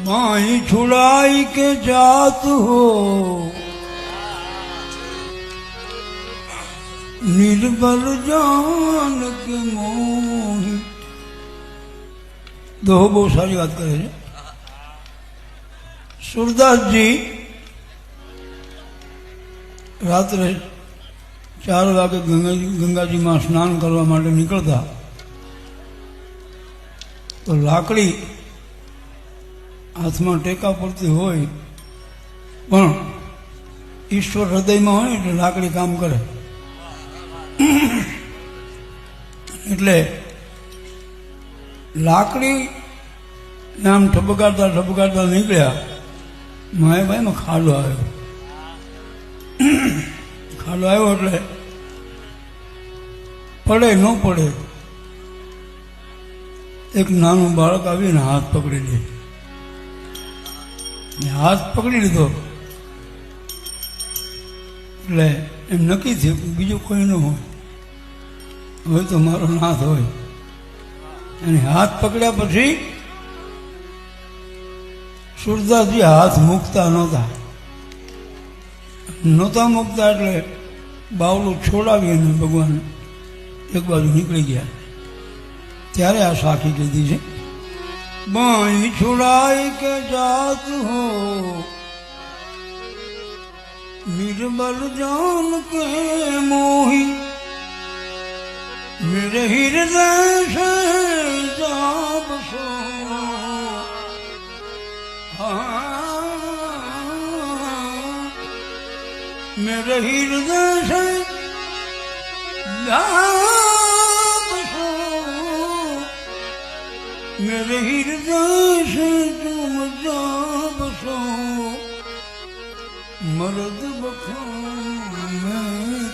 माही छुड़ाई के जात हो निर्बल जान के मोही। दोहो બહુ સારી વાત કરે છે સુરદાસજી। રાત્રે 4 વાગે ગંગાજીમાં સ્નાન કરવા માટે નીકળતા તો લાકડી હાથમાં ટેકા પડતી હોય પણ ઈશ્વર હૃદયમાં હોય એટલે લાકડી કામ કરે। એટલે લાકડી આમ ઠપકારતા ઠપકારતા નીકળ્યા। માયાભાઈમાં ખાડો આવ્યો। ખાડો આવ્યો એટલે પડે ન પડે એક નાનું બાળક આવીને હાથ પકડી લે। હાથ પકડી લીધો એટલે એમ નક્કી થયું કે બીજું કોઈ ન હોય, હવે તો મારો નાથ હોય। અને હાથ પકડ્યા પછી સુરદાસજી હાથ મૂકતા નહોતા મૂકતા એટલે બાવલું છોડાવી અને ભગવાન એક બાજુ નીકળી ગયા। ત્યારે આ સાખી કીધી છે बाई छुड़ाई के जात हो निर्बल जान के मोही मेरे हृदय से जाब सो। मेरे हृदय से जाब सो मेरे हृदय से तुम जाब सो मर्द बखा में